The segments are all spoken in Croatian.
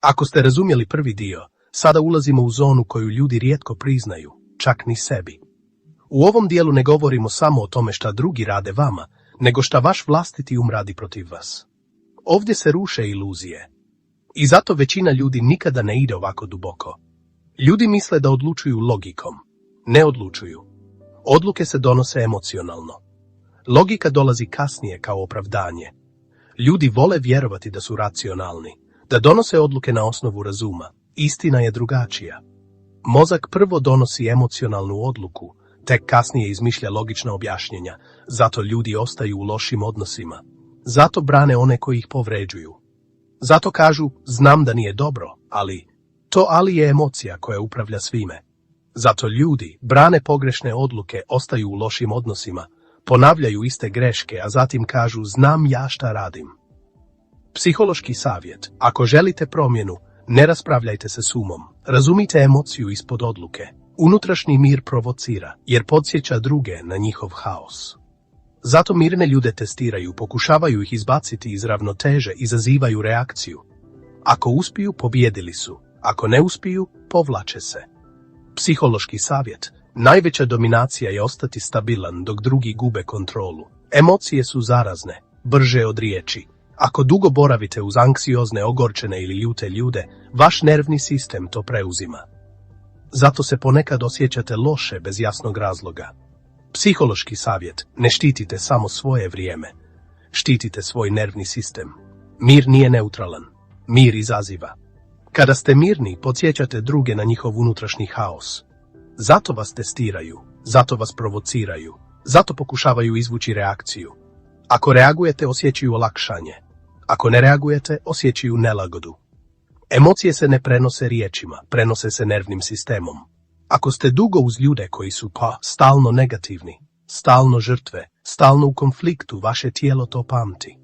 Ako ste razumjeli prvi dio, sada ulazimo u zonu koju ljudi rijetko priznaju, čak ni sebi. U ovom dijelu ne govorimo samo o tome šta drugi rade vama, nego šta vaš vlastiti radi protiv vas. Ovdje se ruše iluzije. I zato većina ljudi nikada ne ide ovako duboko. Ljudi misle da odlučuju logikom. Ne odlučuju. Odluke se donose emocionalno. Logika dolazi kasnije kao opravdanje. Ljudi vole vjerovati da su racionalni, da donose odluke na osnovu razuma. Istina je drugačija. Mozak prvo donosi emocionalnu odluku, tek kasnije izmišlja logična objašnjenja, zato ljudi ostaju u lošim odnosima. Zato brane one koji ih povređuju. Zato kažu, znam da nije dobro, ali je emocija koja upravlja svime. Zato ljudi brane pogrešne odluke, ostaju u lošim odnosima, ponavljaju iste greške, a zatim kažu, znam ja šta radim. Psihološki savjet, ako želite promjenu, ne raspravljajte se s umom, razumite emociju ispod odluke. Unutrašnji mir provocira, jer podsjeća druge na njihov haos. Zato mirne ljude testiraju, pokušavaju ih izbaciti iz ravnoteže, izazivaju reakciju. Ako uspiju, pobijedili su. Ako ne uspiju, povlače se. Psihološki savjet, najveća dominacija je ostati stabilan dok drugi gube kontrolu. Emocije su zarazne, brže od riječi. Ako dugo boravite uz anksiozne, ogorčene ili ljute ljude, vaš nervni sistem to preuzima. Zato se ponekad osjećate loše bez jasnog razloga. Psihološki savjet, ne štitite samo svoje vrijeme. Štitite svoj nervni sistem. Mir nije neutralan. Mir izaziva. Kada ste mirni, podsjećate druge na njihov unutrašnji haos. Zato vas testiraju, zato vas provociraju, zato pokušavaju izvući reakciju. Ako reagujete, osjećaju olakšanje. Ako ne reagujete, osjećaju nelagodu. Emocije se ne prenose riječima, prenose se nervnim sistemom. Ako ste dugo uz ljude koji su stalno negativni, stalno žrtve, stalno u konfliktu, vaše tijelo to pamti.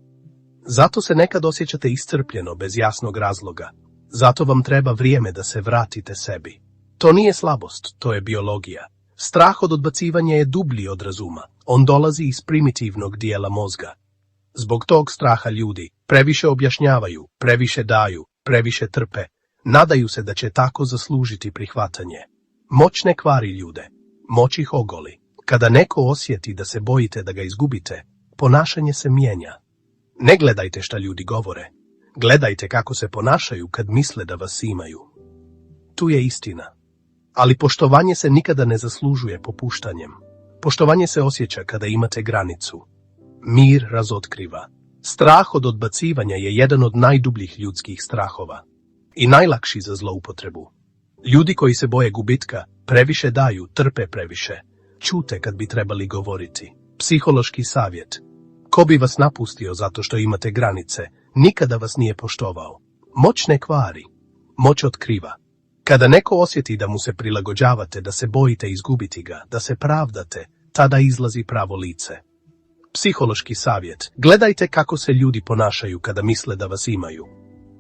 Zato se nekad osjećate iscrpljeno bez jasnog razloga. Zato vam treba vrijeme da se vratite sebi. To nije slabost, to je biologija. Strah od odbacivanja je dublji od razuma. On dolazi iz primitivnog dijela mozga. Zbog tog straha ljudi previše objašnjavaju, previše daju, previše trpe, nadaju se da će tako zaslužiti prihvatanje. Moć ne kvari ljude, moć ih ogoli. Kada neko osjeti da se bojite da ga izgubite, ponašanje se mijenja. Ne gledajte šta ljudi govore, gledajte kako se ponašaju kad misle da vas imaju. Tu je istina. Ali poštovanje se nikada ne zaslužuje popuštanjem. Poštovanje se osjeća kada imate granicu. Mir razotkriva. Strah od odbacivanja je jedan od najdubljih ljudskih strahova. I najlakši za zloupotrebu. Ljudi koji se boje gubitka, previše daju, trpe previše. Ćute kad bi trebali govoriti. Psihološki savjet. Ko bi vas napustio zato što imate granice, nikada vas nije poštovao. Moć ne kvari. Moć otkriva. Kada neko osjeti da mu se prilagođavate, da se bojite izgubiti ga, da se pravdate, tada izlazi pravo lice. Psihološki savjet. Gledajte kako se ljudi ponašaju kada misle da vas imaju.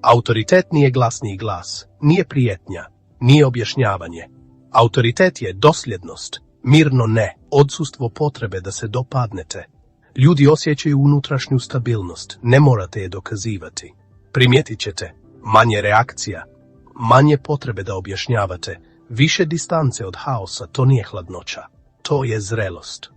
Autoritet nije glasniji glas, nije prijetnja, nije objašnjavanje. Autoritet je dosljednost, mirno ne, odsustvo potrebe da se dopadnete. Ljudi osjećaju unutrašnju stabilnost, ne morate je dokazivati. Primijetit ćete, manje reakcija, manje potrebe da objašnjavate, više distance od haosa, to nije hladnoća, to je zrelost.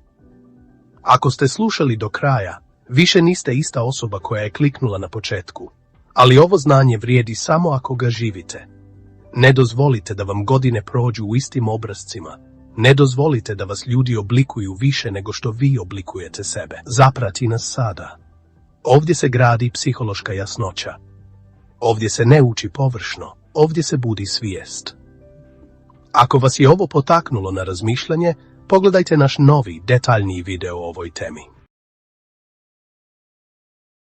Ako ste slušali do kraja, više niste ista osoba koja je kliknula na početku, ali ovo znanje vrijedi samo ako ga živite. Ne dozvolite da vam godine prođu u istim obrascima, ne dozvolite da vas ljudi oblikuju više nego što vi oblikujete sebe. Zaprati nas sada. Ovdje se gradi psihološka jasnoća. Ovdje se ne uči površno, ovdje se budi svijest. Ako vas je ovo potaknulo na razmišljanje, pogledajte naš novi, detaljniji video o ovoj temi.